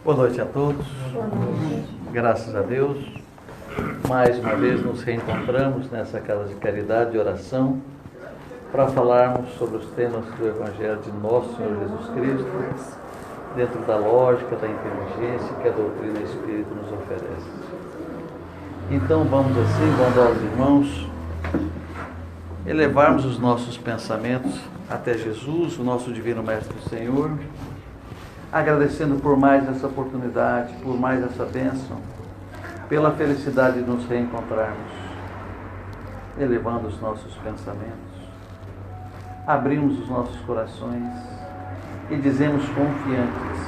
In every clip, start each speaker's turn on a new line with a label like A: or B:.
A: Boa noite a todos.
B: Boa noite.
A: Graças a Deus, mais uma vez nos reencontramos nessa casa de caridade e oração para falarmos sobre os temas do Evangelho de Nosso Senhor Jesus Cristo, dentro da lógica, da inteligência que a doutrina espírita nos oferece. Então vamos assim, bondosos irmãos, elevarmos os nossos pensamentos até Jesus, o nosso Divino Mestre do Senhor, agradecendo por mais essa oportunidade, por mais essa bênção, pela felicidade de nos reencontrarmos, elevando os nossos pensamentos, abrimos os nossos corações e dizemos confiantes: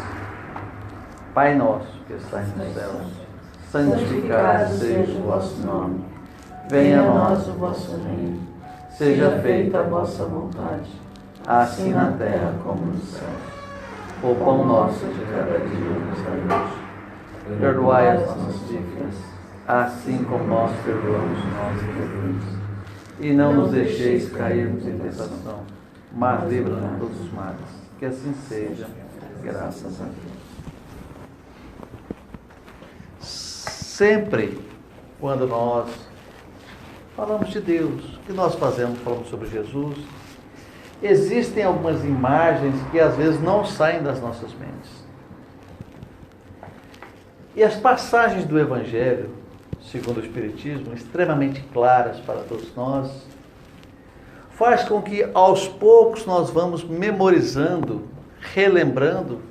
A: Pai nosso que estais nos céus, santificado seja o vosso nome, venha a nós o vosso reino, seja feita a vossa vontade, assim na terra como no céu. O pão nosso de cada dia nos dai hoje. Perdoai as nossas dívidas, assim como nós perdoamos os nossos devedores. E não nos deixeis cairmos em tentação, mas livra-nos de todos os males. Que assim seja, graças a Deus. Sempre, quando nós falamos de Deus, o que nós fazemos? Falamos sobre Jesus. Existem algumas imagens que às vezes não saem das nossas mentes. E as passagens do Evangelho, segundo o Espiritismo, extremamente claras para todos nós, faz com que aos poucos nós vamos memorizando, relembrando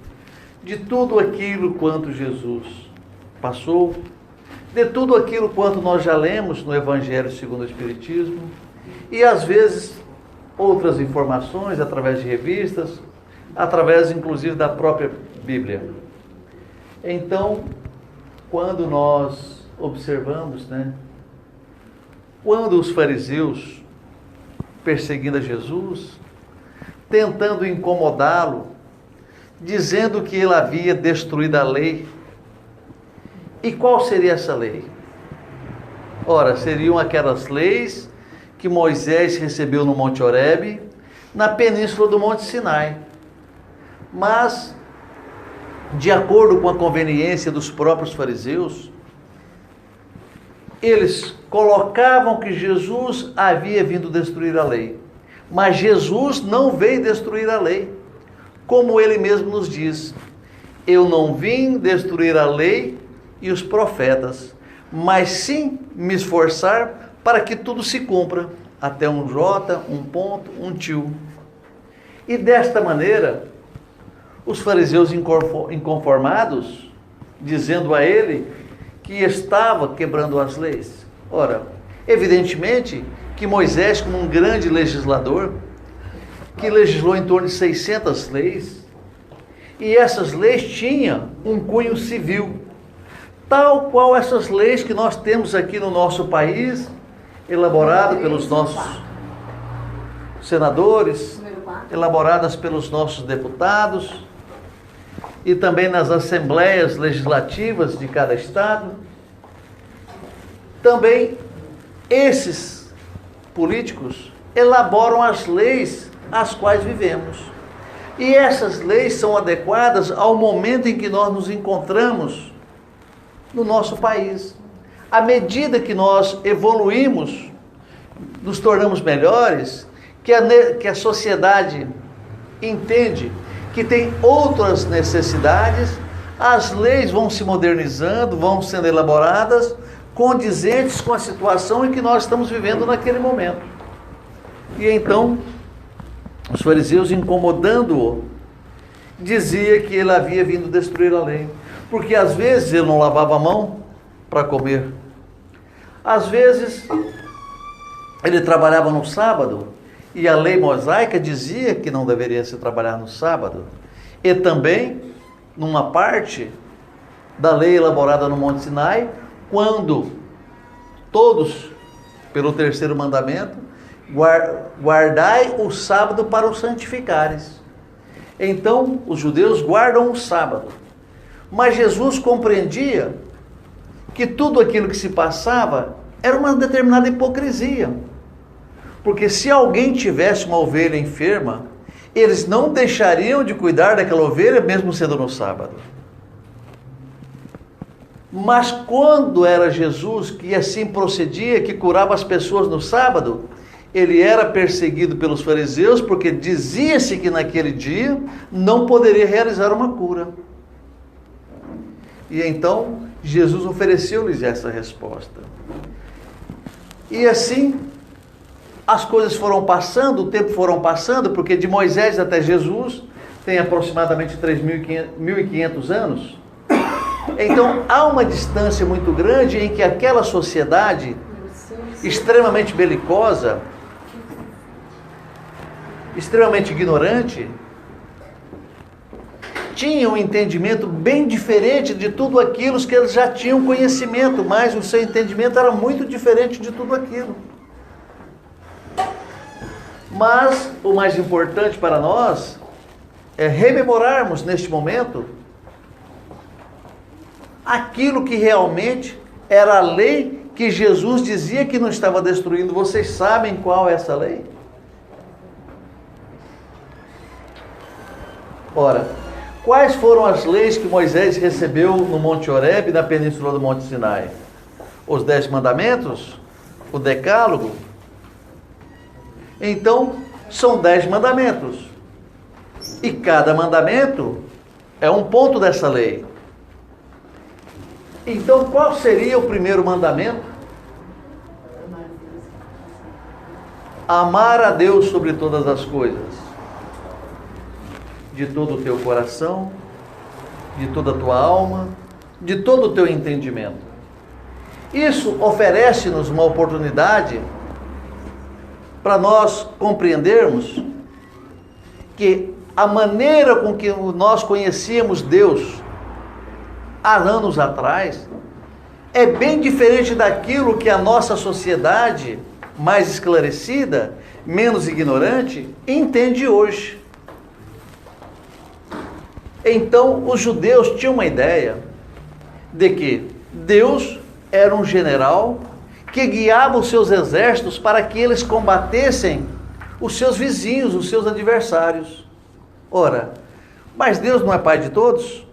A: de tudo aquilo quanto Jesus passou, de tudo aquilo quanto nós já lemos no Evangelho segundo o Espiritismo, e às vezes outras informações através de revistas, através inclusive da própria Bíblia. Então, quando nós observamos, quando os fariseus, perseguindo a Jesus, tentando incomodá-lo, dizendo que ele havia destruído a lei. E qual seria essa lei? Ora, seriam aquelas leis que Moisés recebeu no Monte Horebe, na península do Monte Sinai. Mas, de acordo com a conveniência dos próprios fariseus, eles colocavam que Jesus havia vindo destruir a lei. Mas Jesus não veio destruir a lei. Como ele mesmo nos diz: eu não vim destruir a lei e os profetas, mas sim me esforçar para que tudo se cumpra, até um jota, um ponto, um tio. E desta maneira, os fariseus inconformados, dizendo a ele que estava quebrando as leis. Ora, evidentemente que Moisés, como um grande legislador, que legislou em torno de 600 leis, e essas leis tinham um cunho civil, tal qual essas leis que nós temos aqui no nosso país, elaboradas pelos nossos senadores, elaboradas pelos nossos deputados, e também nas assembleias legislativas de cada estado. Também esses políticos elaboram as leis às quais vivemos. E essas leis são adequadas ao momento em que nós nos encontramos no nosso país. À medida que nós evoluímos, nos tornamos melhores, que a sociedade entende que tem outras necessidades, as leis vão se modernizando, vão sendo elaboradas, condizentes com a situação em que nós estamos vivendo naquele momento. E então, os fariseus, incomodando-o, dizia que ele havia vindo destruir a lei, porque às vezes ele não lavava a mão para comer, às vezes ele trabalhava no sábado, e a lei mosaica dizia que não deveria se trabalhar no sábado. E também, numa parte da lei elaborada no Monte Sinai, quando todos, pelo terceiro mandamento, guardai o sábado para o santificares. Então, os judeus guardam o sábado. Mas Jesus compreendia que tudo aquilo que se passava era uma determinada hipocrisia. Porque se alguém tivesse uma ovelha enferma, eles não deixariam de cuidar daquela ovelha mesmo sendo no sábado. Mas quando era Jesus que assim procedia, que curava as pessoas no sábado, ele era perseguido pelos fariseus, porque dizia-se que naquele dia não poderia realizar uma cura. E então Jesus ofereceu-lhes essa resposta. E assim as coisas foram passando, o tempo foram passando, porque de Moisés até Jesus tem aproximadamente 3.500 anos. Então há uma distância muito grande em que aquela sociedade extremamente belicosa, extremamente ignorante, tinha um entendimento bem diferente de tudo aquilo que eles já tinham conhecimento, mas o seu entendimento era muito diferente de tudo aquilo. Mas o mais importante para nós é rememorarmos neste momento aquilo que realmente era a lei que Jesus dizia que não estava destruindo. Vocês sabem qual é essa lei? Ora, quais foram as leis que Moisés recebeu no Monte Horebe, na península do Monte Sinai? Os 10 mandamentos? O decálogo? Então, são 10 mandamentos. E cada mandamento é um ponto dessa lei. Então, qual seria o primeiro mandamento? Amar a Deus sobre todas as coisas. De todo o teu coração, de toda a tua alma, de todo o teu entendimento. Isso oferece-nos uma oportunidade para nós compreendermos que a maneira com que nós conhecíamos Deus há anos atrás é bem diferente daquilo que a nossa sociedade mais esclarecida, menos ignorante, entende hoje. Então, os judeus tinham uma ideia de que Deus era um general que guiava os seus exércitos para que eles combatessem os seus vizinhos, os seus adversários. Ora, mas Deus não é Pai de todos?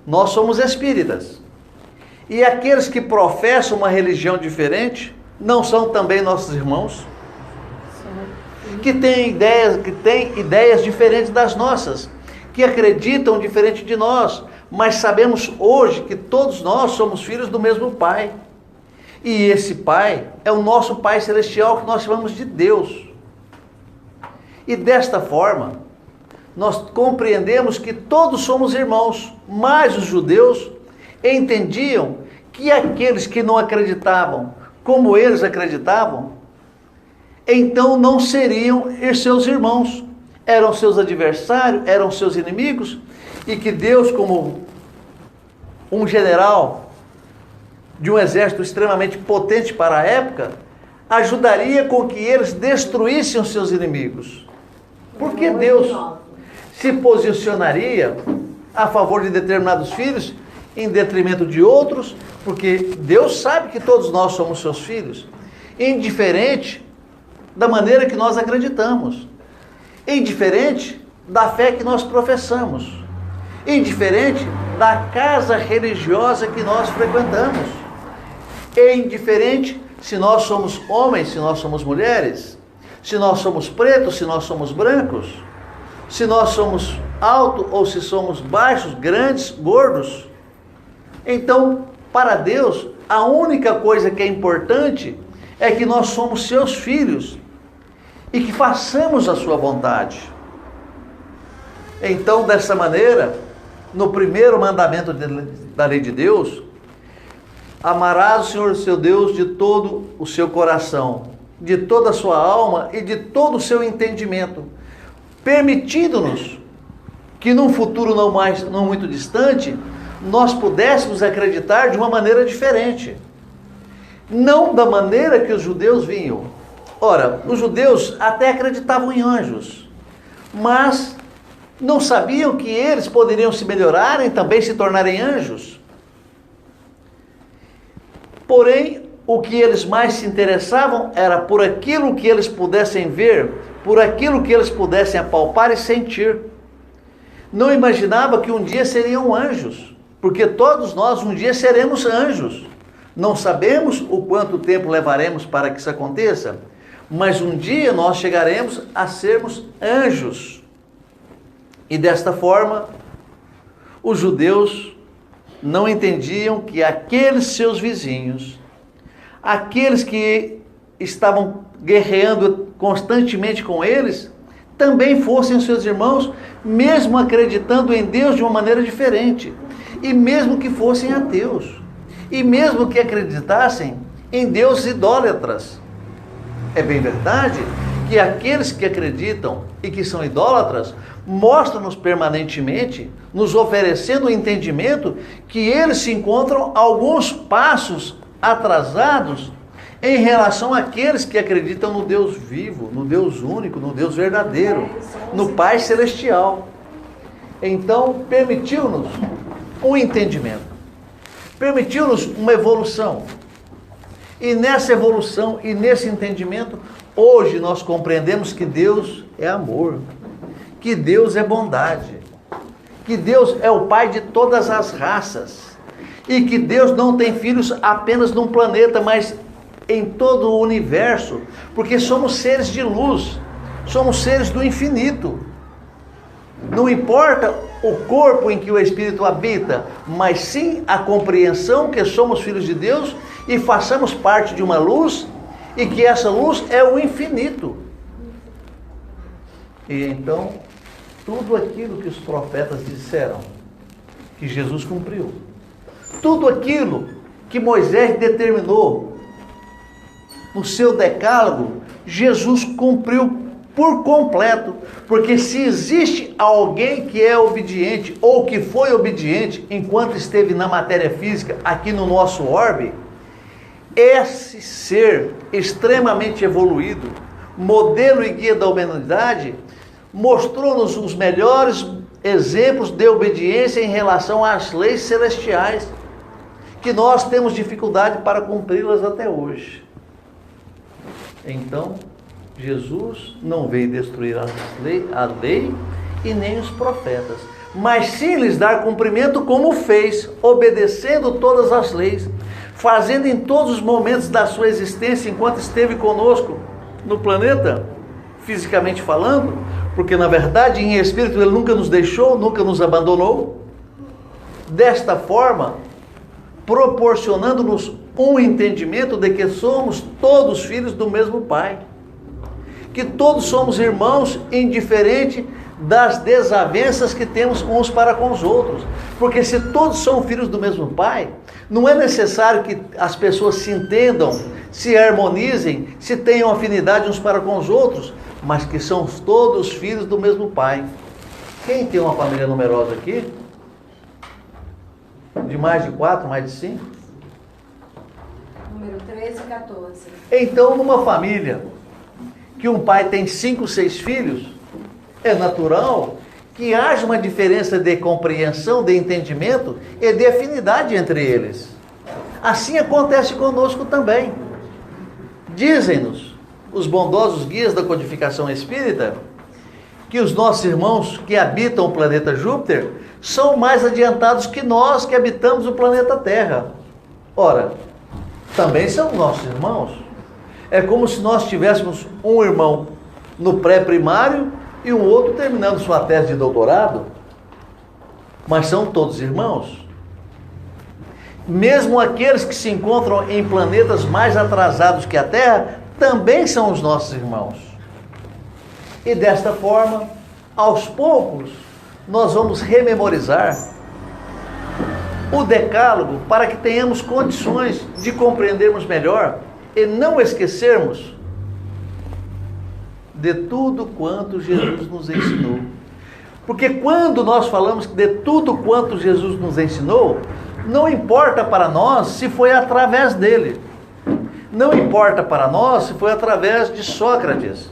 A: Nós somos espíritas. E aqueles que professam uma religião diferente não são também nossos irmãos? Que têm ideias diferentes das nossas, que acreditam diferente de nós, mas sabemos hoje que todos nós somos filhos do mesmo Pai. E esse Pai é o nosso Pai Celestial, que nós chamamos de Deus. E desta forma, nós compreendemos que todos somos irmãos, mas os judeus entendiam que aqueles que não acreditavam como eles acreditavam, então não seriam seus irmãos, eram seus adversários, eram seus inimigos, e que Deus, como um general de um exército extremamente potente para a época, ajudaria com que eles destruíssem os seus inimigos. Porque Deus se posicionaria a favor de determinados filhos em detrimento de outros, porque Deus sabe que todos nós somos seus filhos, indiferente da maneira que nós acreditamos, indiferente da fé que nós professamos, indiferente da casa religiosa que nós frequentamos, indiferente se nós somos homens, se nós somos mulheres, se nós somos pretos, se nós somos brancos, se nós somos altos ou se somos baixos, grandes, gordos. Então, para Deus, a única coisa que é importante é que nós somos seus filhos e que façamos a sua vontade. Então, dessa maneira, no primeiro mandamento da lei de Deus, amarás o Senhor seu Deus de todo o seu coração, de toda a sua alma e de todo o seu entendimento, permitindo-nos que num futuro não muito distante, nós pudéssemos acreditar de uma maneira diferente, não da maneira que os judeus vinham. Ora, os judeus até acreditavam em anjos, mas não sabiam que eles poderiam se melhorarem e também se tornarem anjos. Porém, o que eles mais se interessavam era por aquilo que eles pudessem ver, por aquilo que eles pudessem apalpar e sentir. Não imaginava que um dia seriam anjos. Porque todos nós um dia seremos anjos. Não sabemos o quanto tempo levaremos para que isso aconteça, mas um dia nós chegaremos a sermos anjos. E desta forma, os judeus não entendiam que aqueles seus vizinhos, aqueles que estavam guerreando constantemente com eles, também fossem seus irmãos, mesmo acreditando em Deus de uma maneira diferente, e mesmo que fossem ateus, e mesmo que acreditassem em deuses idólatras. É bem verdade que aqueles que acreditam e que são idólatras mostram-nos permanentemente, nos oferecendo o entendimento que eles se encontram alguns passos atrasados em relação àqueles que acreditam no Deus vivo, no Deus único, no Deus verdadeiro, no Pai Celestial. Então, permitiu-nos um entendimento, permitiu-nos uma evolução. E nessa evolução e nesse entendimento, hoje nós compreendemos que Deus é amor, que Deus é bondade, que Deus é o Pai de todas as raças, e que Deus não tem filhos apenas num planeta, mas em todo o universo, porque somos seres de luz, somos seres do infinito. Não importa o corpo em que o Espírito habita, mas sim a compreensão que somos filhos de Deus e façamos parte de uma luz, e que essa luz é o infinito. E então, tudo aquilo que os profetas disseram, que Jesus cumpriu. Tudo aquilo que Moisés determinou no seu decálogo, Jesus cumpriu por completo. Porque se existe alguém que é obediente, ou que foi obediente enquanto esteve na matéria física, aqui no nosso orbe, esse ser extremamente evoluído, modelo e guia da humanidade, mostrou-nos os melhores exemplos de obediência em relação às leis celestiais, que nós temos dificuldade para cumpri-las até hoje. Então, Jesus não veio destruir a lei e nem os profetas, mas sim lhes dar cumprimento como fez, obedecendo todas as leis, fazendo em todos os momentos da sua existência, enquanto esteve conosco no planeta, fisicamente falando, porque na verdade em espírito Ele nunca nos deixou, nunca nos abandonou. Desta forma, proporcionando-nos um entendimento de que somos todos filhos do mesmo Pai, que todos somos irmãos, indiferente das desavenças que temos uns para com os outros, porque se todos são filhos do mesmo Pai, não é necessário que as pessoas se entendam, se harmonizem, se tenham afinidade uns para com os outros, mas que são todos filhos do mesmo Pai. Quem tem uma família numerosa aqui? De mais de 4, mais de 5?
B: Número 13 e 14.
A: Então, numa família que um pai tem 5, 6 filhos, é natural que haja uma diferença de compreensão, de entendimento e de afinidade entre eles. Assim acontece conosco também. Dizem-nos os bondosos guias da codificação espírita que os nossos irmãos que habitam o planeta Júpiter são mais adiantados que nós que habitamos o planeta Terra. Ora, também são nossos irmãos. É como se nós tivéssemos um irmão no pré-primário e um outro terminando sua tese de doutorado. Mas são todos irmãos. Mesmo aqueles que se encontram em planetas mais atrasados que a Terra, também são os nossos irmãos. E desta forma, aos poucos, nós vamos rememorizar o decálogo para que tenhamos condições de compreendermos melhor e não esquecermos de tudo quanto Jesus nos ensinou. Porque quando nós falamos de tudo quanto Jesus nos ensinou, não importa para nós se foi através dele. Não importa para nós se foi através de Sócrates.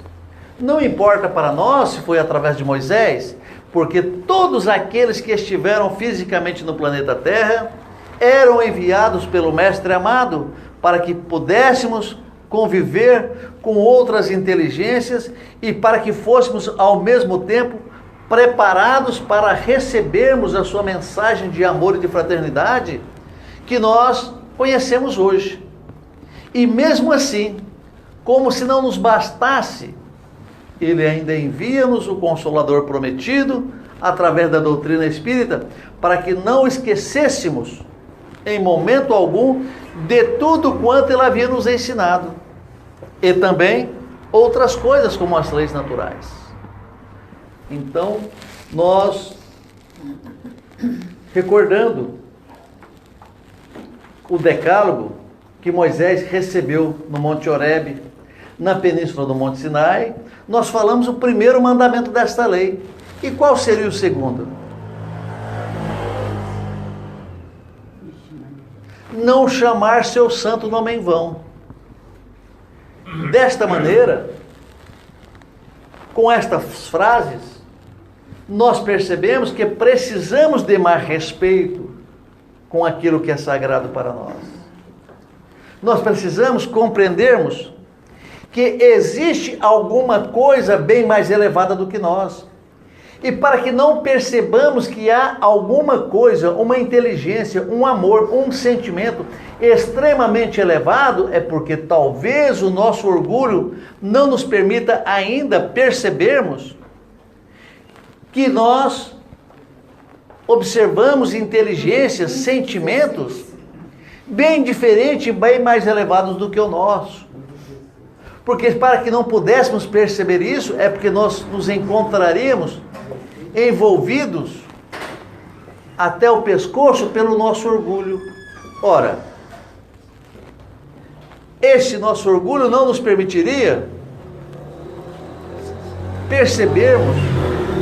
A: Não importa para nós se foi através de Moisés, porque todos aqueles que estiveram fisicamente no planeta Terra eram enviados pelo Mestre amado para que pudéssemos conviver com outras inteligências e para que fôssemos ao mesmo tempo preparados para recebermos a sua mensagem de amor e de fraternidade que nós conhecemos hoje. E mesmo assim, como se não nos bastasse, Ele ainda envia-nos o Consolador prometido, através da doutrina espírita, para que não esquecêssemos, em momento algum, de tudo quanto Ele havia nos ensinado. E também outras coisas, como as leis naturais. Então, nós, recordando o decálogo que Moisés recebeu no Monte Horebe, na península do Monte Sinai, nós falamos o primeiro mandamento desta lei. E qual seria o segundo? Não chamar seu santo nome em vão. Desta maneira, com estas frases, nós percebemos que precisamos de mais respeito com aquilo que é sagrado para nós. Nós precisamos compreendermos que existe alguma coisa bem mais elevada do que nós. E para que não percebamos que há alguma coisa, uma inteligência, um amor, um sentimento extremamente elevado, é porque talvez o nosso orgulho não nos permita ainda percebermos que nós observamos inteligências, sentimentos bem diferentes e bem mais elevados do que o nosso. Porque para que não pudéssemos perceber isso, é porque nós nos encontraríamos envolvidos até o pescoço pelo nosso orgulho. Ora, esse nosso orgulho não nos permitiria percebermos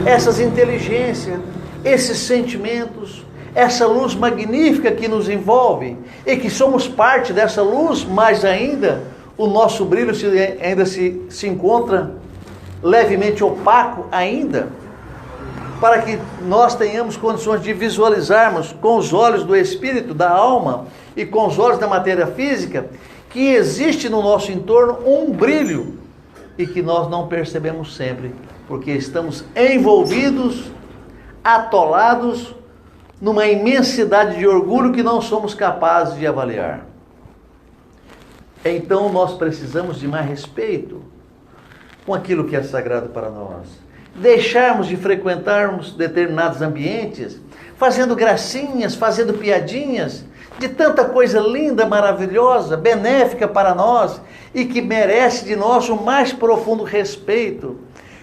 A: essas inteligências, esses sentimentos, essa luz magnífica que nos envolve, e que somos parte dessa luz, mas ainda o nosso brilho ainda se encontra levemente opaco ainda, para que nós tenhamos condições de visualizarmos com os olhos do espírito, da alma e com os olhos da matéria física, que existe no nosso entorno um brilho e que nós não percebemos sempre, porque estamos envolvidos, atolados numa imensidade de orgulho que não somos capazes de avaliar. Então nós precisamos de mais respeito com aquilo que é sagrado para nós. Deixarmos de frequentarmos determinados ambientes, fazendo gracinhas, fazendo piadinhas, de tanta coisa linda, maravilhosa, benéfica para nós, e que merece de nós o mais profundo respeito,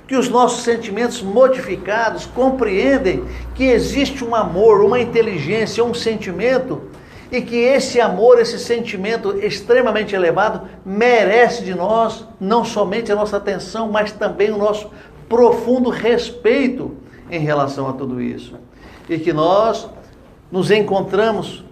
A: que os nossos sentimentos modificados compreendem que existe um amor, uma inteligência, um sentimento, e que esse amor, esse sentimento extremamente elevado, merece de nós não somente a nossa atenção, mas também o nosso profundo respeito em relação a tudo isso. E que nós nos encontramos,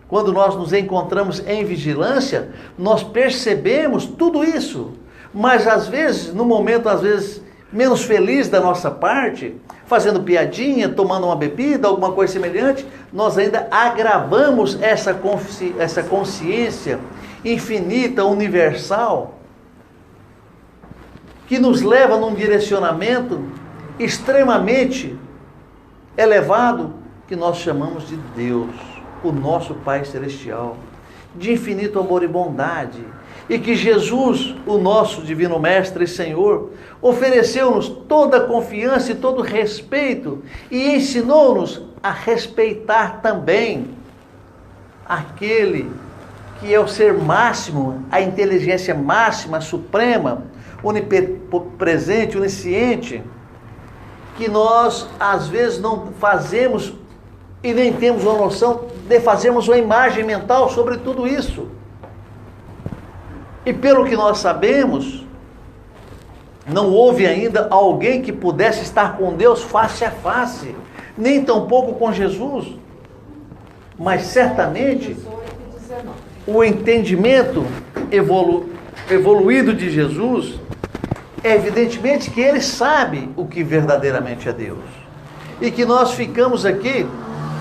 A: quando nós nos encontramos em vigilância, nós percebemos tudo isso, mas às vezes, no momento às vezes menos feliz da nossa parte, fazendo piadinha, tomando uma bebida, alguma coisa semelhante, nós ainda agravamos essa consciência infinita, universal, que nos leva num direcionamento extremamente elevado, que nós chamamos de Deus, o nosso Pai Celestial, de infinito amor e bondade, e que Jesus, o nosso Divino Mestre e Senhor, ofereceu-nos toda a confiança e todo o respeito, e ensinou-nos a respeitar também aquele que é o ser máximo, a inteligência máxima, suprema, onipresente, onisciente, que nós às vezes não fazemos e nem temos uma noção de fazermos uma imagem mental sobre tudo isso. E pelo que nós sabemos, não houve ainda alguém que pudesse estar com Deus face a face, nem tampouco com Jesus. Mas certamente o entendimento evoluído de Jesus, é evidentemente que ele sabe o que verdadeiramente é Deus. E que nós ficamos aqui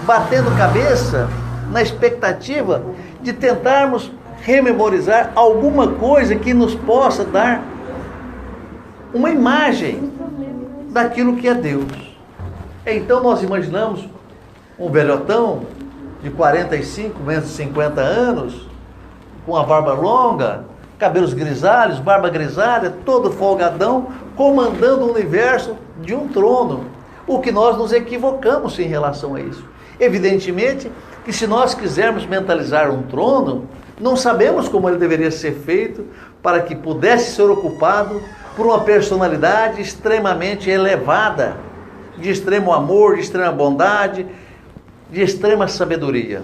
A: batendo cabeça na expectativa de tentarmos rememorizar alguma coisa que nos possa dar uma imagem daquilo que é Deus. Então nós imaginamos um velhotão de 45, menos de 50 anos, com a barba longa, cabelos grisalhos, barba grisalha, todo folgadão, comandando o universo de um trono. O que nós nos equivocamos em relação a isso. Evidentemente que se nós quisermos mentalizar um trono, não sabemos como ele deveria ser feito para que pudesse ser ocupado por uma personalidade extremamente elevada, de extremo amor, de extrema bondade, de extrema sabedoria.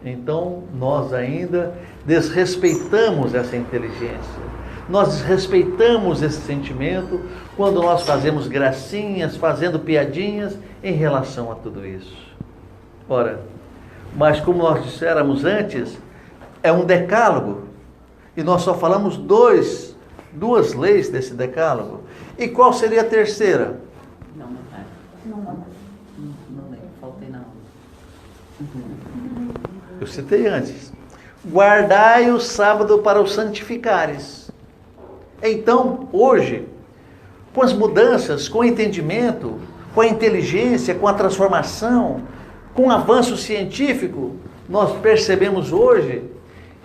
A: Então, nós ainda desrespeitamos essa inteligência. Nós desrespeitamos esse sentimento quando nós fazemos gracinhas, fazendo piadinhas em relação a tudo isso. Ora, mas como nós disséramos antes, é um decálogo. E nós só falamos duas leis desse decálogo. E qual seria a terceira?
B: Não lembro, faltei na aula.
A: Eu citei antes. Guardai o sábado para o santificares. Então, hoje, com as mudanças, com o entendimento, com a inteligência, com a transformação, com o avanço científico, nós percebemos hoje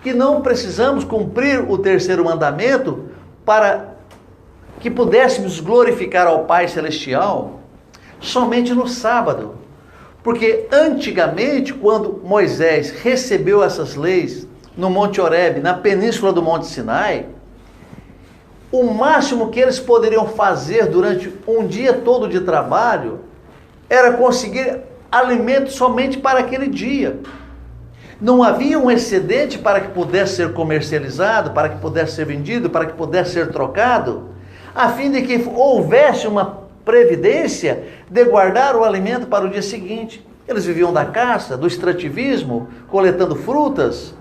A: que não precisamos cumprir o terceiro mandamento para que pudéssemos glorificar ao Pai Celestial somente no sábado. Porque antigamente, quando Moisés recebeu essas leis no Monte Horebe, na península do Monte Sinai, o máximo que eles poderiam fazer durante um dia todo de trabalho era conseguir alimento somente para aquele dia. Não havia um excedente para que pudesse ser comercializado, para que pudesse ser vendido, para que pudesse ser trocado, a fim de que houvesse uma previdência de guardar o alimento para o dia seguinte. Eles viviam da caça, do extrativismo, coletando frutas.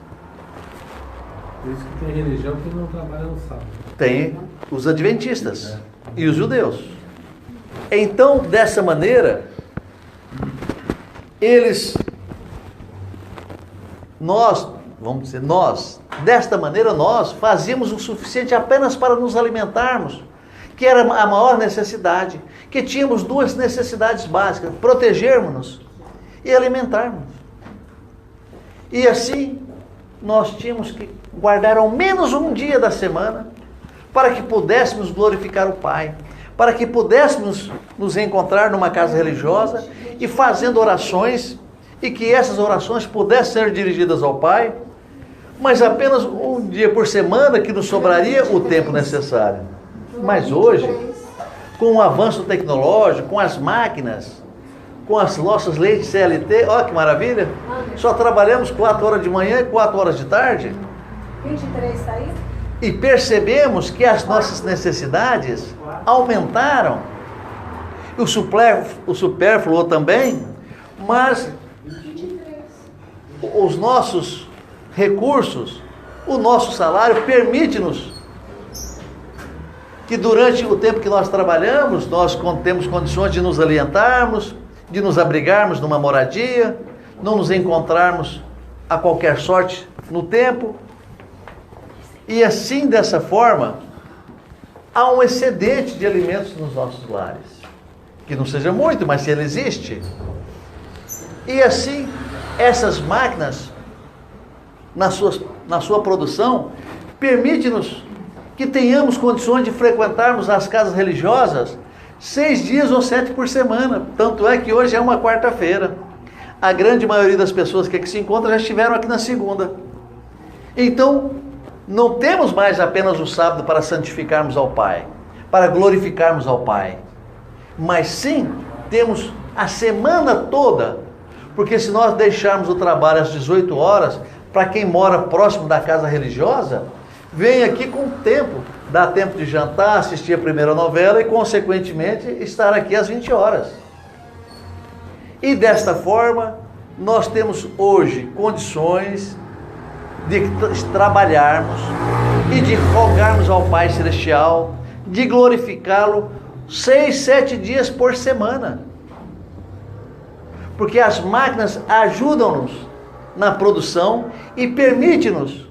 C: Por isso que tem religião que não trabalha no sábado.
A: Tem os adventistas e os judeus. Então, dessa maneira, desta maneira nós fazíamos o suficiente apenas para nos alimentarmos, que era a maior necessidade, que tínhamos duas necessidades básicas: protegermos-nos e alimentarmos. E assim, nós tínhamos que guardar ao menos um dia da semana para que pudéssemos glorificar o Pai, para que pudéssemos nos encontrar numa casa religiosa e fazendo orações, e que essas orações pudessem ser dirigidas ao Pai, mas apenas um dia por semana que nos sobraria o tempo necessário. Mas hoje, com o avanço tecnológico, com as máquinas, com as nossas leis de CLT, olha que maravilha, só trabalhamos 4 horas de manhã e 4 horas de tarde.
D: 23 saiu?
A: E percebemos que as nossas necessidades aumentaram. O supérfluo também, mas os nossos recursos, o nosso salário permite-nos que durante o tempo que nós trabalhamos, nós temos condições de nos alimentarmos, de nos abrigarmos numa moradia, não nos encontrarmos a qualquer sorte no tempo. E assim, dessa forma, há um excedente de alimentos nos nossos lares. Que não seja muito, mas se ele existe. E assim, essas máquinas, na sua produção, permite-nos que tenhamos condições de frequentarmos as casas religiosas 6 dias ou 7 por semana. Tanto é que hoje é uma quarta-feira. A grande maioria das pessoas que aqui se encontram já estiveram aqui na segunda. Então, não temos mais apenas o sábado para santificarmos ao Pai, para glorificarmos ao Pai, mas sim temos a semana toda, porque se nós deixarmos o trabalho às 18 horas, para quem mora próximo da casa religiosa, vem aqui com tempo, dá tempo de jantar, assistir a primeira novela e consequentemente estar aqui às 20 horas. E desta forma, nós temos hoje condições de trabalharmos e de rogarmos ao Pai Celestial, de glorificá-lo 6, 7 dias por semana. Porque as máquinas ajudam-nos na produção e permitem-nos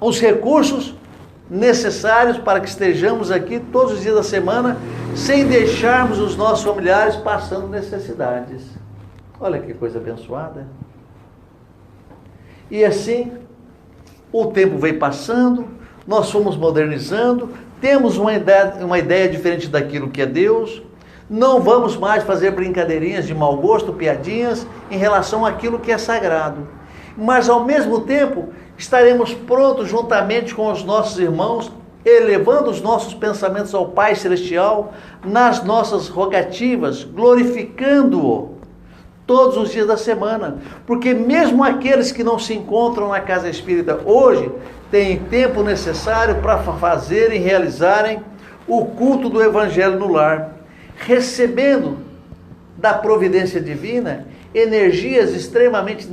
A: os recursos necessários para que estejamos aqui todos os dias da semana, sem deixarmos os nossos familiares passando necessidades. Olha que coisa abençoada. E assim, o tempo veio passando, nós fomos modernizando, temos uma ideia diferente daquilo que é Deus, não vamos mais fazer brincadeirinhas de mau gosto, piadinhas, em relação àquilo que é sagrado. Mas ao mesmo tempo, estaremos prontos juntamente com os nossos irmãos, elevando os nossos pensamentos ao Pai Celestial, nas nossas rogativas, glorificando-o todos os dias da semana. Porque mesmo aqueles que não se encontram na casa espírita hoje, têm tempo necessário para fazerem e realizarem o culto do Evangelho no lar, recebendo da providência divina energias extremamente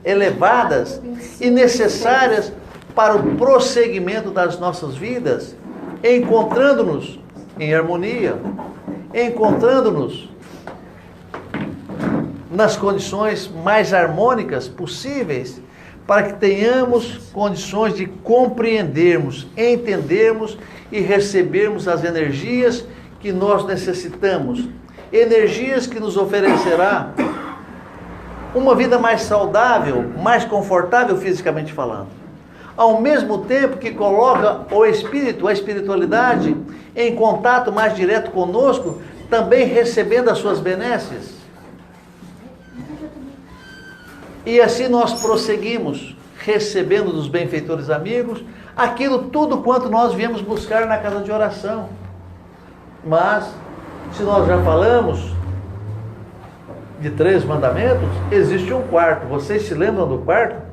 A: elevadas e necessárias para o prosseguimento das nossas vidas, encontrando-nos em harmonia, encontrando-nos nas condições mais harmônicas possíveis, para que tenhamos condições de compreendermos, entendermos e recebermos as energias que nós necessitamos, energias que nos oferecerá uma vida mais saudável, mais confortável fisicamente falando, ao mesmo tempo que coloca o espírito, a espiritualidade, em contato mais direto conosco, também recebendo as suas benesses. E assim nós prosseguimos, recebendo dos benfeitores amigos, aquilo tudo quanto nós viemos buscar na casa de oração. Mas, se nós já falamos de 3 mandamentos, existe um quarto. Vocês se lembram do quarto?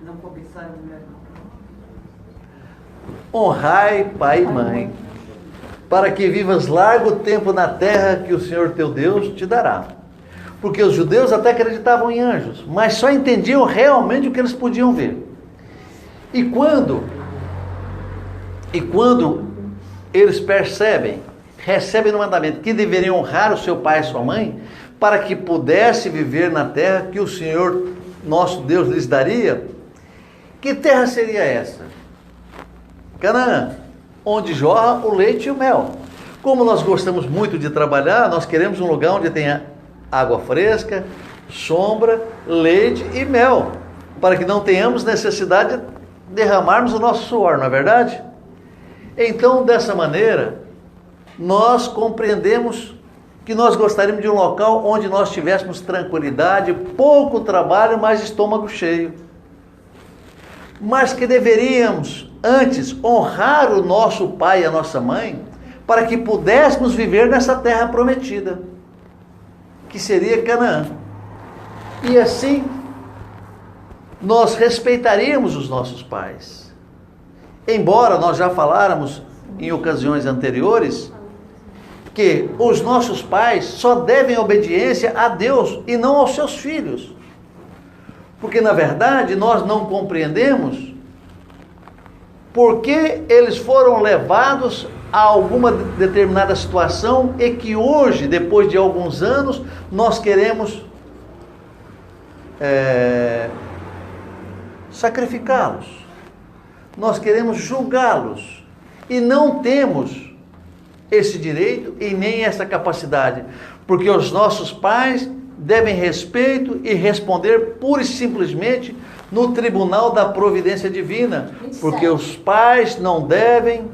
B: Não cobiçar a mulher.
A: Honrai pai e mãe, para que vivas largo tempo na terra que o Senhor teu Deus te dará. Porque os judeus até acreditavam em anjos, mas só entendiam realmente o que eles podiam ver. E quando eles recebem no mandamento que deveriam honrar o seu pai e sua mãe, para que pudesse viver na terra que o Senhor, nosso Deus, lhes daria, que terra seria essa? Canaã, onde jorra o leite e o mel. Como nós gostamos muito de trabalhar, nós queremos um lugar onde tenha água fresca, sombra, leite e mel, para que não tenhamos necessidade de derramarmos o nosso suor, não é verdade? Então, dessa maneira, nós compreendemos que nós gostaríamos de um local onde nós tivéssemos tranquilidade, pouco trabalho, mas estômago cheio. Mas que deveríamos, antes, honrar o nosso pai e a nossa mãe, para que pudéssemos viver nessa terra prometida, que seria Canaã. E assim, nós respeitaríamos os nossos pais. Embora nós já faláramos em ocasiões anteriores que os nossos pais só devem obediência a Deus e não aos seus filhos. Porque na verdade nós não compreendemos porque eles foram levados a alguma determinada situação e que hoje, depois de alguns anos, nós queremos sacrificá-los. Nós queremos julgá-los e não temos esse direito e nem essa capacidade, porque os nossos pais devem respeito e responder pura e simplesmente no tribunal da providência divina, porque os pais não devem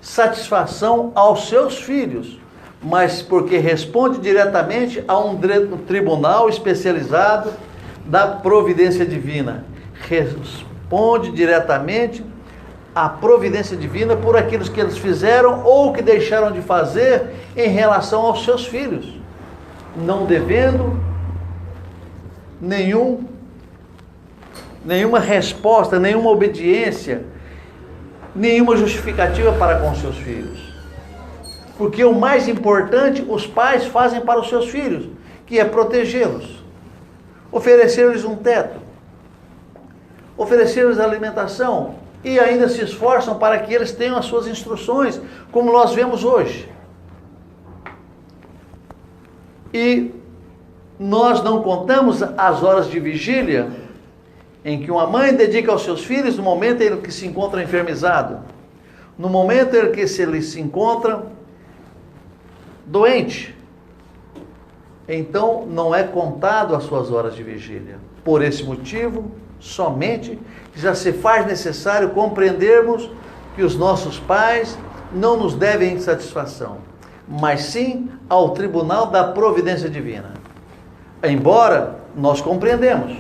A: satisfação aos seus filhos, mas porque responde diretamente a um tribunal especializado da providência divina. Responde diretamente à providência divina por aquilo que eles fizeram ou que deixaram de fazer em relação aos seus filhos, não devendo nenhuma resposta, nenhuma obediência, nenhuma justificativa para com seus filhos. Porque o mais importante os pais fazem para os seus filhos, que é protegê-los, oferecer-lhes um teto, oferecer-lhes alimentação, e ainda se esforçam para que eles tenham as suas instruções, como nós vemos hoje. E nós não contamos as horas de vigília em que uma mãe dedica aos seus filhos no momento em que se encontra enfermizado, no momento em que ele se encontra doente. Então não é contado as suas horas de vigília. Por esse motivo, somente já se faz necessário compreendermos que os nossos pais não nos devem satisfação, mas sim ao tribunal da providência divina. Embora nós compreendemos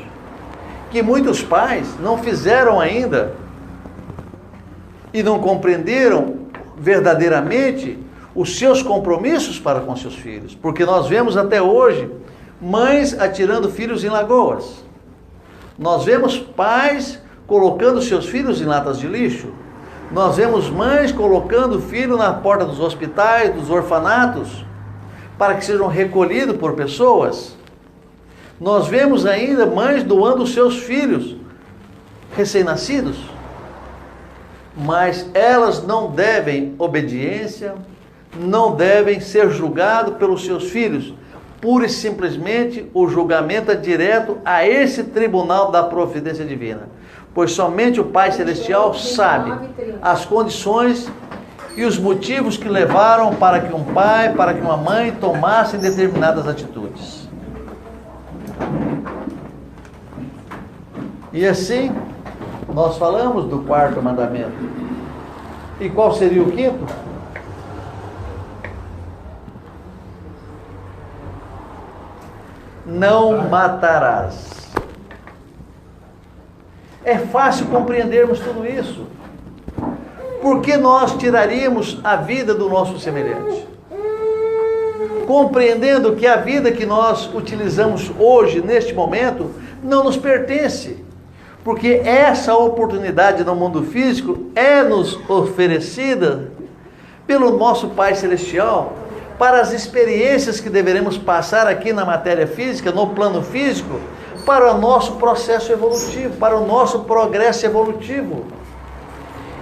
A: que muitos pais não fizeram ainda e não compreenderam verdadeiramente os seus compromissos para com seus filhos, porque nós vemos até hoje mães atirando filhos em lagoas, nós vemos pais colocando seus filhos em latas de lixo, nós vemos mães colocando o filho na porta dos hospitais, dos orfanatos, para que sejam recolhidos por pessoas. Nós vemos ainda mães doando seus filhos recém-nascidos, mas elas não devem obediência, não devem ser julgados pelos seus filhos. Pura e simplesmente o julgamento é direto a esse tribunal da providência divina, pois somente o Pai Celestial sabe as condições e os motivos que levaram para que um pai, para que uma mãe tomassem determinadas atitudes. E assim, nós falamos do quarto mandamento. E qual seria o quinto? Não matarás. É fácil compreendermos tudo isso. Por que nós tiraríamos a vida do nosso semelhante? Compreendendo que a vida que nós utilizamos hoje, neste momento, não nos pertence. Porque essa oportunidade no mundo físico é nos oferecida pelo nosso Pai Celestial para as experiências que deveremos passar aqui na matéria física, no plano físico, para o nosso processo evolutivo, para o nosso progresso evolutivo.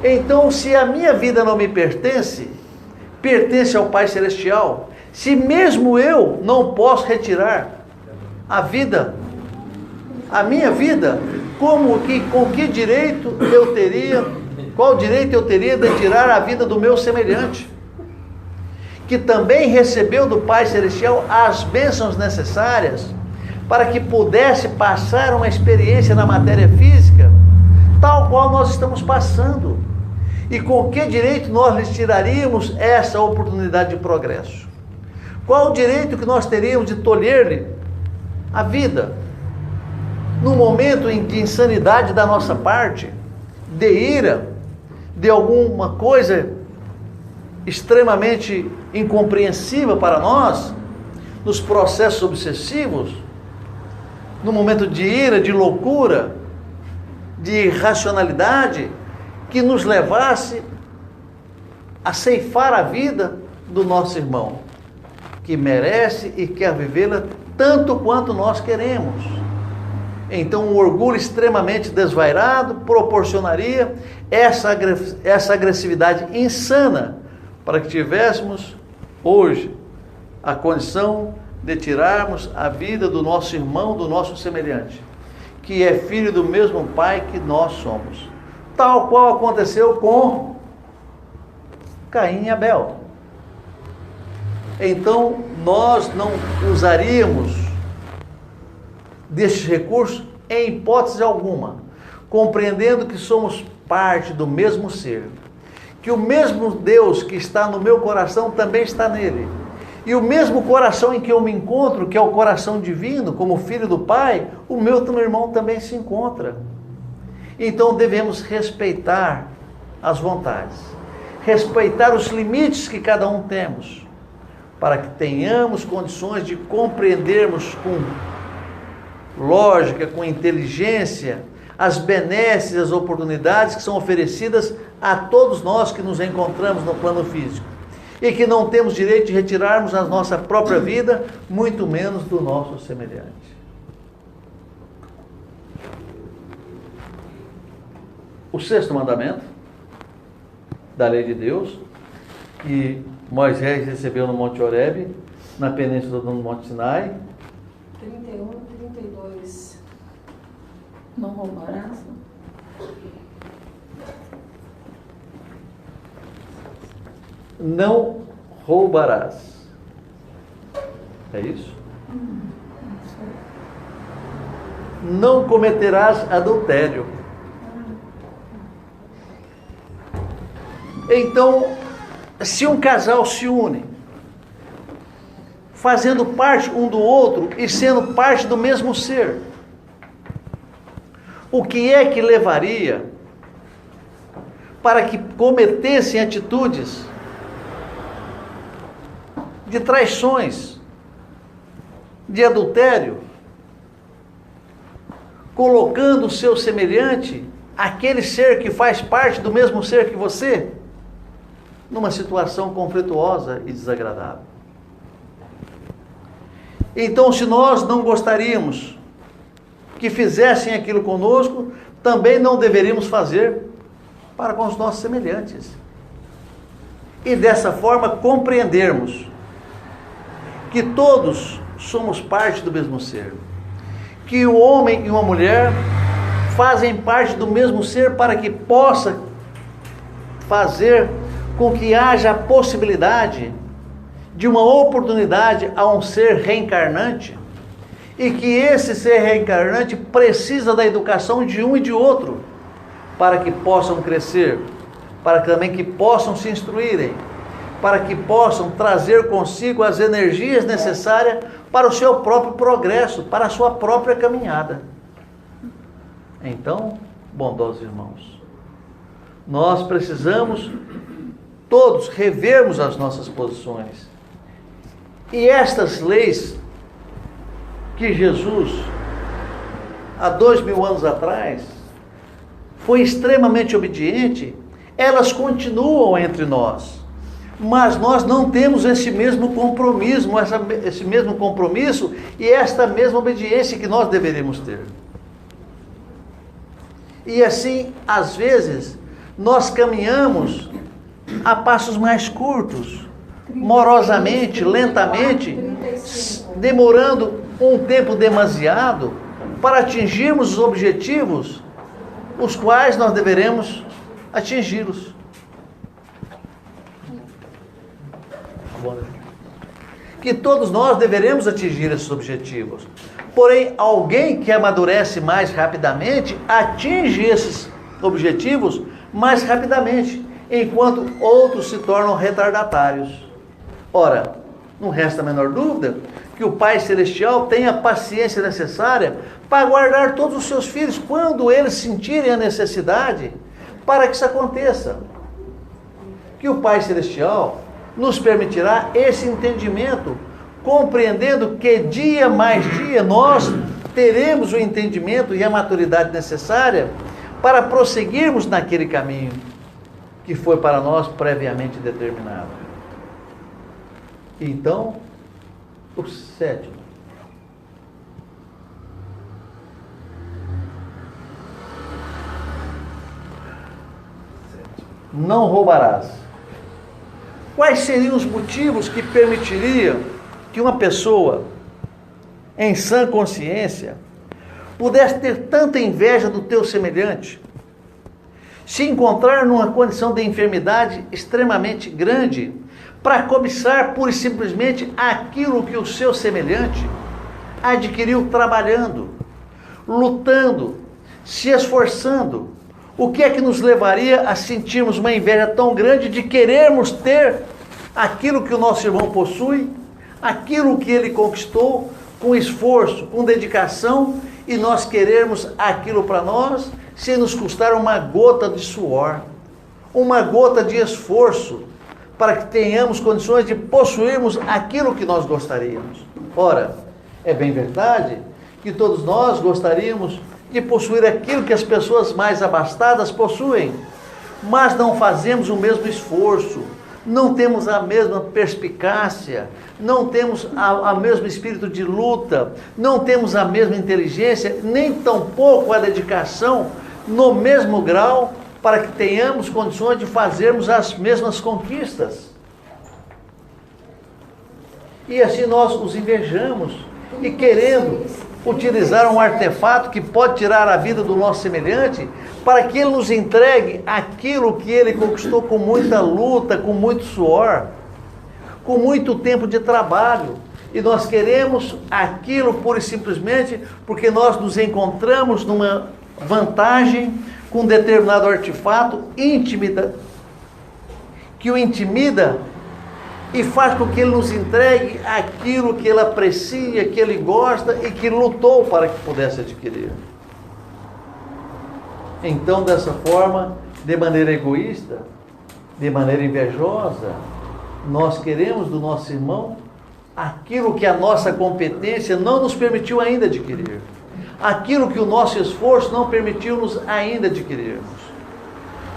A: Então, se a minha vida não me pertence, pertence ao Pai Celestial. Se mesmo eu não posso retirar a vida, a minha vida, com que direito eu teria, qual direito eu teria de tirar a vida do meu semelhante, que também recebeu do Pai Celestial as bênçãos necessárias para que pudesse passar uma experiência na matéria física, tal qual nós estamos passando. E com que direito nós lhes tiraríamos essa oportunidade de progresso? Qual o direito que nós teríamos de tolher-lhe a vida? No momento de insanidade da nossa parte, de ira, de alguma coisa extremamente incompreensível para nós, nos processos obsessivos, no momento de ira, de loucura, de irracionalidade, que nos levasse a ceifar a vida do nosso irmão, que merece e quer vivê-la tanto quanto nós queremos. Então, um orgulho extremamente desvairado proporcionaria essa agressividade insana para que tivéssemos hoje a condição de tirarmos a vida do nosso irmão, do nosso semelhante, que é filho do mesmo Pai que nós somos, tal qual aconteceu com Caim e Abel. Então, nós não usaríamos destes recursos em hipótese alguma, compreendendo que somos parte do mesmo ser, que o mesmo Deus que está no meu coração também está nele, e o mesmo coração em que eu me encontro, que é o coração divino, como filho do Pai, o meu irmão também se encontra. Então devemos respeitar as vontades, respeitar os limites que cada um temos, para que tenhamos condições de compreendermos com lógica, com inteligência, as benesses, as oportunidades que são oferecidas a todos nós que nos encontramos no plano físico e que não temos direito de retirarmos a nossa própria vida, muito menos do nosso semelhante. O sexto mandamento da lei de Deus, que Moisés recebeu no Monte Horebe, na península do Monte Sinai.
D: 31, 32.
B: Não roubarás?
A: Não roubarás. É isso? Não cometerás adultério. Então, se um casal se une, fazendo parte um do outro e sendo parte do mesmo ser, o que é que levaria para que cometessem atitudes de traições, de adultério, colocando o seu semelhante, aquele ser que faz parte do mesmo ser que você, numa situação conflituosa e desagradável? Então, se nós não gostaríamos que fizessem aquilo conosco, também não deveríamos fazer para com os nossos semelhantes. E dessa forma compreendermos que todos somos parte do mesmo ser. Que o homem e uma mulher fazem parte do mesmo ser para que possa fazer com que haja a possibilidade de uma oportunidade a um ser reencarnante, e que esse ser reencarnante precisa da educação de um e de outro para que possam crescer, para que também que possam se instruírem, para que possam trazer consigo as energias necessárias para o seu próprio progresso, para a sua própria caminhada. Então, bondosos irmãos, nós precisamos todos revermos as nossas posições. E estas leis que Jesus, há 2000 anos atrás, foi extremamente obediente, elas continuam entre nós. Mas nós não temos esse mesmo compromisso, esse mesmo compromisso e esta mesma obediência que nós deveríamos ter. E assim, às vezes, nós caminhamos a passos mais curtos, morosamente, lentamente, demorando um tempo demasiado para atingirmos os objetivos os quais nós deveremos atingi-los. Que todos nós deveremos atingir esses objetivos. Porém, alguém que amadurece mais rapidamente atinge esses objetivos mais rapidamente, enquanto outros se tornam retardatários. Ora, não resta a menor dúvida que o Pai Celestial tem a paciência necessária para guardar todos os seus filhos quando eles sentirem a necessidade para que isso aconteça. Que o Pai Celestial nos permitirá esse entendimento, compreendendo que dia mais dia nós teremos o entendimento e a maturidade necessária para prosseguirmos naquele caminho que foi para nós previamente determinado. Então, o sétimo. Não roubarás. Quais seriam os motivos que permitiriam que uma pessoa, em sã consciência, pudesse ter tanta inveja do teu semelhante, se encontrar numa condição de enfermidade extremamente grande, para cobiçar pura e simplesmente aquilo que o seu semelhante adquiriu trabalhando, lutando, se esforçando? O que é que nos levaria a sentirmos uma inveja tão grande de querermos ter aquilo que o nosso irmão possui, aquilo que ele conquistou com esforço, com dedicação, e nós querermos aquilo para nós sem nos custar uma gota de suor, uma gota de esforço, para que tenhamos condições de possuirmos aquilo que nós gostaríamos? Ora, é bem verdade que todos nós gostaríamos de possuir aquilo que as pessoas mais abastadas possuem, mas não fazemos o mesmo esforço, não temos a mesma perspicácia, não temos o mesmo espírito de luta, não temos a mesma inteligência, nem tampouco a dedicação no mesmo grau para que tenhamos condições de fazermos as mesmas conquistas. E assim nós os invejamos e querendo utilizar um artefato que pode tirar a vida do nosso semelhante, para que ele nos entregue aquilo que ele conquistou com muita luta, com muito suor, com muito tempo de trabalho. E nós queremos aquilo pura e simplesmente porque nós nos encontramos numa vantagem com um determinado artefato que o intimida e faz com que ele nos entregue aquilo que ele aprecia, que ele gosta e que lutou para que pudesse adquirir. Então, dessa forma, de maneira egoísta, de maneira invejosa, nós queremos do nosso irmão aquilo que a nossa competência não nos permitiu ainda adquirir, aquilo que o nosso esforço não permitiu-nos ainda adquirirmos,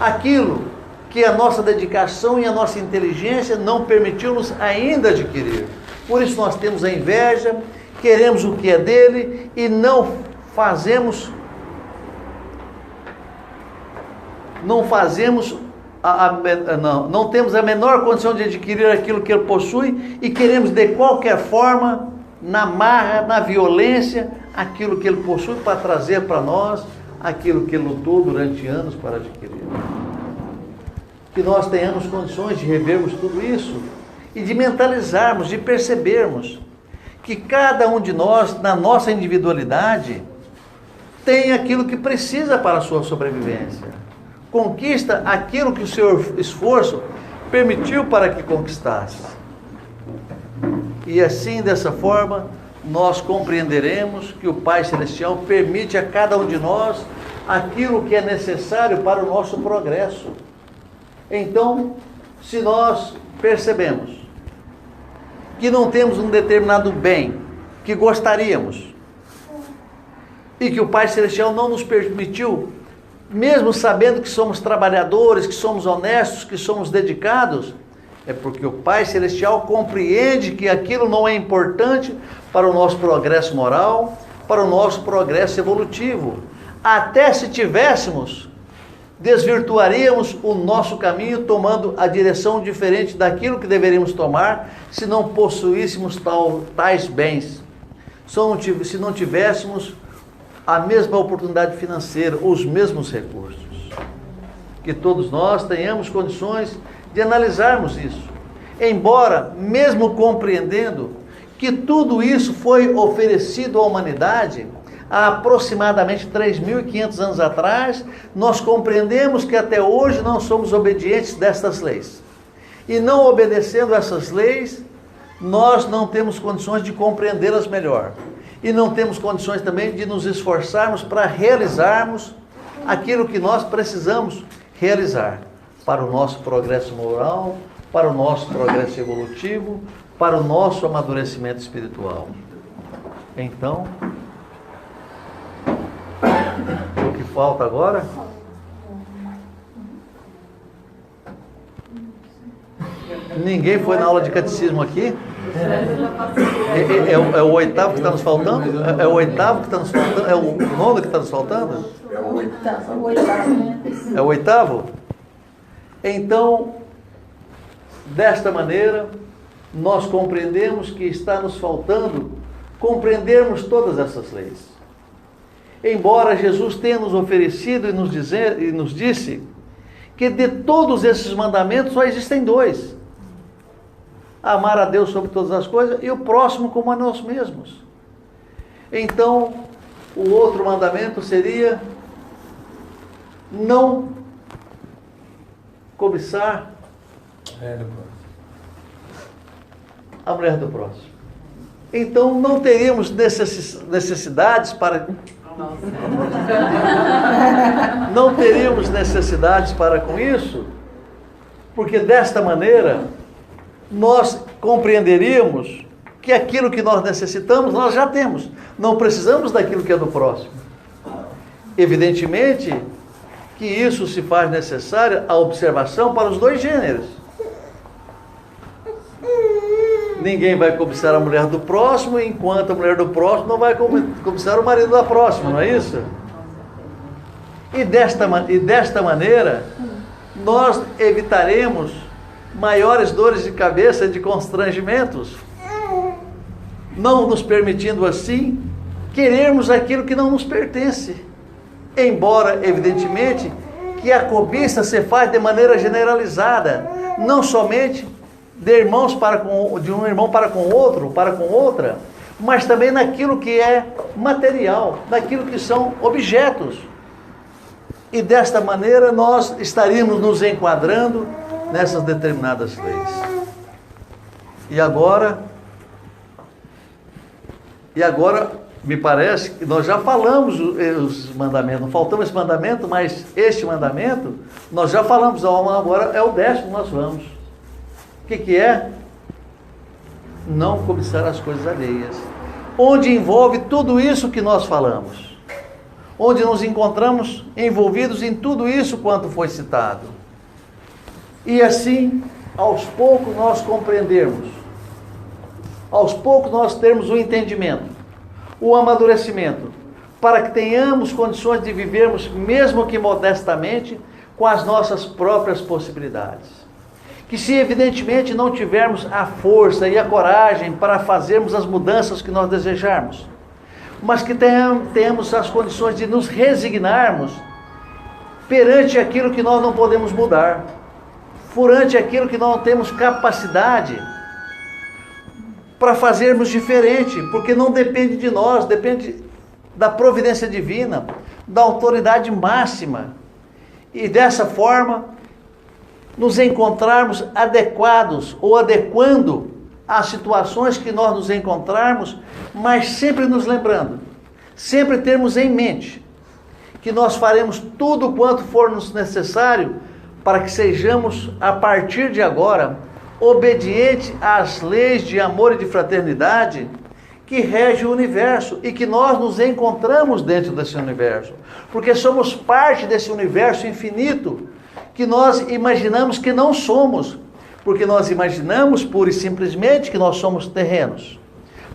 A: aquilo que a nossa dedicação e a nossa inteligência não permitiu-nos ainda adquirir. Por isso nós temos a inveja, queremos o que é dele e não temos a menor condição de adquirir aquilo que ele possui e queremos de qualquer forma, na marra, na violência, aquilo que ele possui para trazer para nós aquilo que ele lutou durante anos para adquirir. Que nós tenhamos condições de revermos tudo isso e de mentalizarmos, de percebermos que cada um de nós, na nossa individualidade, tem aquilo que precisa para a sua sobrevivência. Conquista aquilo que o seu esforço permitiu para que conquistasse. E assim, dessa forma, nós compreenderemos que o Pai Celestial permite a cada um de nós aquilo que é necessário para o nosso progresso. Então, se nós percebemos que não temos um determinado bem que gostaríamos e que o Pai Celestial não nos permitiu, mesmo sabendo que somos trabalhadores, que somos honestos, que somos dedicados, é porque o Pai Celestial compreende que aquilo não é importante para o nosso progresso moral, para o nosso progresso evolutivo. Até se tivéssemos, desvirtuaríamos o nosso caminho tomando a direção diferente daquilo que deveríamos tomar se não possuíssemos tais bens, se não tivéssemos a mesma oportunidade financeira, os mesmos recursos. Que todos nós tenhamos condições de analisarmos isso, embora mesmo compreendendo que tudo isso foi oferecido à humanidade há aproximadamente 3.500 anos atrás, nós compreendemos que até hoje não somos obedientes destas leis. E não obedecendo essas leis, nós não temos condições de compreendê-las melhor. E não temos condições também de nos esforçarmos para realizarmos aquilo que nós precisamos realizar para o nosso progresso moral, para o nosso progresso evolutivo, para o nosso amadurecimento espiritual. Então, o que falta agora? Ninguém foi na aula de catecismo aqui? É o oitavo que está nos faltando? É o oitavo que está nos faltando? É o nono que está nos faltando?
B: É o oitavo.
A: É o oitavo? Então, desta maneira, nós compreendemos que está nos faltando compreendermos todas essas leis. Embora Jesus tenha nos oferecido e nos disse que de todos esses mandamentos só existem dois: amar a Deus sobre todas as coisas e o próximo como a nós mesmos. Então, o outro mandamento seria não cobiçar a mulher do próximo. Então, não teríamos necessidades para... Não teríamos necessidades para com isso, porque desta maneira nós compreenderíamos que aquilo que nós necessitamos, nós já temos. Não precisamos daquilo que é do próximo. Evidentemente que isso se faz necessária a observação para os dois gêneros. Ninguém vai cobiçar a mulher do próximo, enquanto a mulher do próximo não vai cobiçar o marido da próxima, não é isso? E desta maneira, nós evitaremos maiores dores de cabeça e de constrangimentos, não nos permitindo assim querermos aquilo que não nos pertence. Embora, evidentemente, que a cobiça se faz de maneira generalizada, não somente de um irmão para com outro, para com outra, mas também naquilo que é material, naquilo que são objetos. E desta maneira nós estaríamos nos enquadrando nessas determinadas leis. E agora, me parece que nós já falamos os mandamentos, não faltamos esse mandamento, mas este mandamento, nós já falamos, agora é o 10º que nós vamos. O que é? Não cobiçar as coisas alheias. Onde envolve tudo isso que nós falamos. Onde nos encontramos envolvidos em tudo isso quanto foi citado. E assim, aos poucos nós compreendermos. Aos poucos nós termos o entendimento, o amadurecimento, para que tenhamos condições de vivermos, mesmo que modestamente, com as nossas próprias possibilidades. Que se evidentemente não tivermos a força e a coragem para fazermos as mudanças que nós desejarmos, mas que tenhamos as condições de nos resignarmos perante aquilo que nós não podemos mudar, perante aquilo que nós não temos capacidade para fazermos diferente, porque não depende de nós, depende da providência divina, da autoridade máxima. E dessa forma, nos encontrarmos adequados ou adequando às situações que nós nos encontrarmos, mas sempre nos lembrando, sempre termos em mente que nós faremos tudo quanto for necessário para que sejamos, a partir de agora, obediente às leis de amor e de fraternidade que regem o universo e que nós nos encontramos dentro desse universo, porque somos parte desse universo infinito que nós imaginamos que não somos, porque nós imaginamos pura e simplesmente que nós somos terrenos,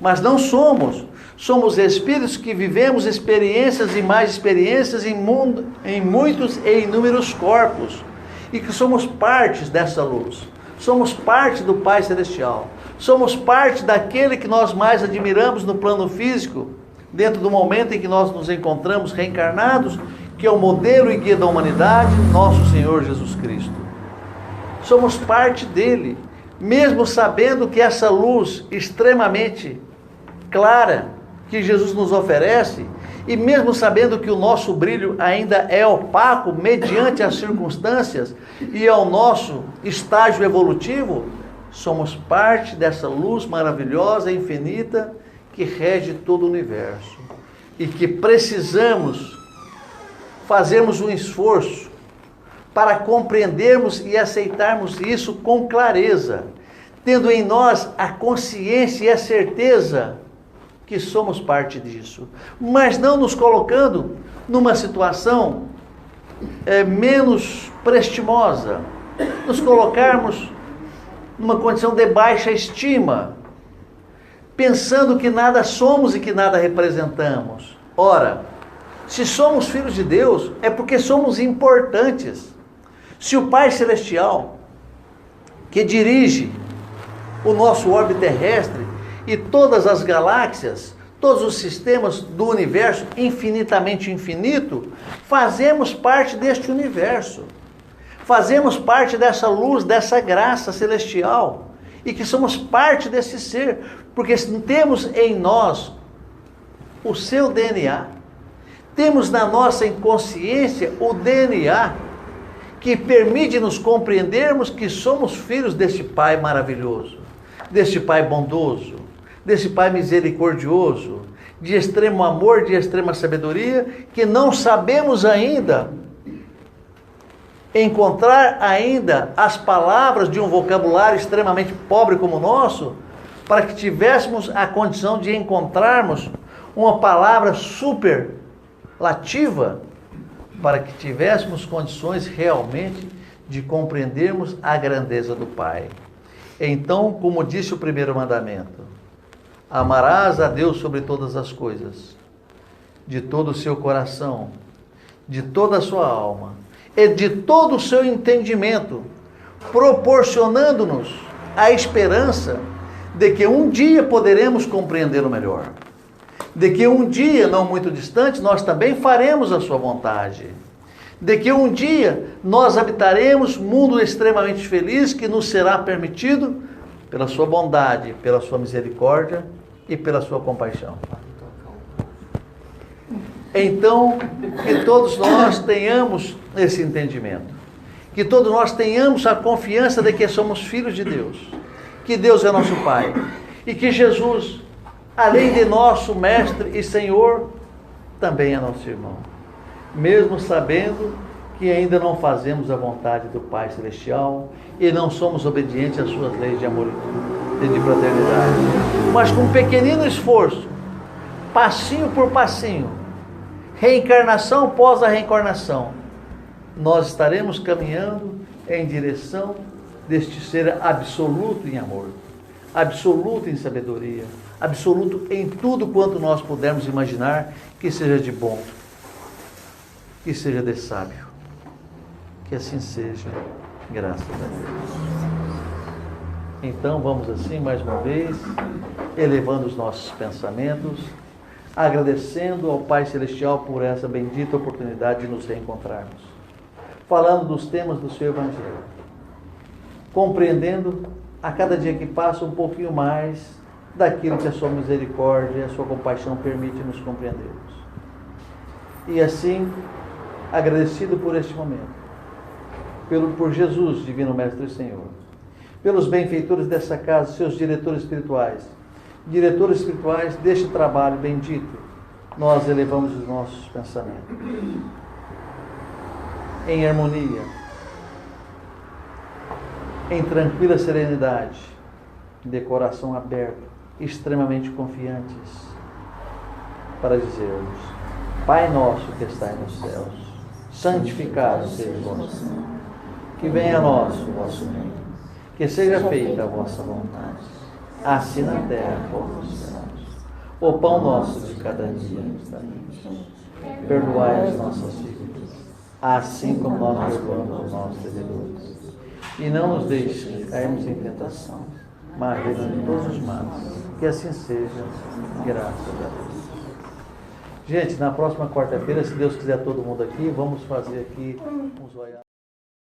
A: mas não somos. Somos espíritos que vivemos experiências e mais experiências em muitos e inúmeros corpos, e que somos partes dessa luz. Somos parte do Pai Celestial. Somos parte daquele que nós mais admiramos no plano físico, dentro do momento em que nós nos encontramos reencarnados, que é o modelo e guia da humanidade, nosso Senhor Jesus Cristo. Somos parte dele, mesmo sabendo que essa luz extremamente clara que Jesus nos oferece, e mesmo sabendo que o nosso brilho ainda é opaco mediante as circunstâncias e ao nosso estágio evolutivo, somos parte dessa luz maravilhosa e infinita que rege todo o universo. E que precisamos fazermos um esforço para compreendermos e aceitarmos isso com clareza, tendo em nós a consciência e a certeza que somos parte disso, mas não nos colocando numa situação menos prestimosa, nos colocarmos numa condição de baixa estima, pensando que nada somos e que nada representamos. Ora, se somos filhos de Deus, é porque somos importantes. Se o Pai Celestial, que dirige o nosso orbe terrestre, e todas as galáxias, todos os sistemas do universo infinitamente infinito, fazemos parte deste universo. Fazemos parte dessa luz, dessa graça celestial. E que somos parte desse ser. Porque temos em nós o seu DNA. Temos na nossa inconsciência o DNA que permite-nos compreendermos que somos filhos deste Pai maravilhoso, deste Pai bondoso, desse Pai misericordioso, de extremo amor, de extrema sabedoria, que não sabemos ainda encontrar ainda as palavras de um vocabulário extremamente pobre como o nosso, para que tivéssemos a condição de encontrarmos uma palavra superlativa, para que tivéssemos condições realmente de compreendermos a grandeza do Pai. Então, como disse o primeiro mandamento, amarás a Deus sobre todas as coisas, de todo o seu coração, de toda a sua alma e de todo o seu entendimento, proporcionando-nos a esperança de que um dia poderemos compreendê-lo melhor, de que um dia, não muito distante, nós também faremos a sua vontade, de que um dia nós habitaremos um mundo extremamente feliz que nos será permitido pela sua bondade, pela sua misericórdia e pela sua compaixão. Então, que todos nós tenhamos esse entendimento, que todos nós tenhamos a confiança de que somos filhos de Deus, que Deus é nosso Pai e que Jesus, além de nosso Mestre e Senhor, também é nosso irmão, mesmo sabendo que ainda não fazemos a vontade do Pai Celestial e não somos obedientes às suas leis de amor e de fraternidade. Mas com um pequenino esforço, passinho por passinho, reencarnação após a reencarnação, nós estaremos caminhando em direção deste ser absoluto em amor, absoluto em sabedoria, absoluto em tudo quanto nós pudermos imaginar que seja de bom, que seja de sábio. Que assim seja, graças a Deus. Então vamos assim, mais uma vez, elevando os nossos pensamentos, agradecendo ao Pai Celestial por essa bendita oportunidade de nos reencontrarmos, falando dos temas do seu Evangelho, compreendendo a cada dia que passa um pouquinho mais daquilo que a sua misericórdia e a sua compaixão permite nos compreendermos. E assim, agradecido por este momento, por Jesus, Divino Mestre e Senhor, pelos benfeitores dessa casa, seus diretores espirituais deste trabalho bendito, nós elevamos os nossos pensamentos em harmonia, em tranquila serenidade, de coração aberto, extremamente confiantes, para dizermos: Pai nosso que estais nos céus, santificado seja o vosso nome. Que venha a nós o vosso reino, que seja feita a vossa vontade, assim na terra como nos céus. O pão nosso de cada dia nos dai. Perdoai as nossas dívidas, assim como nós perdoamos os nossos devedores. E não nos deixes cairmos em tentação, mas livra-nos de todos os males. Que assim seja, graças a Deus. Gente, na próxima quarta-feira, se Deus quiser todo mundo aqui, vamos fazer aqui uns olhares.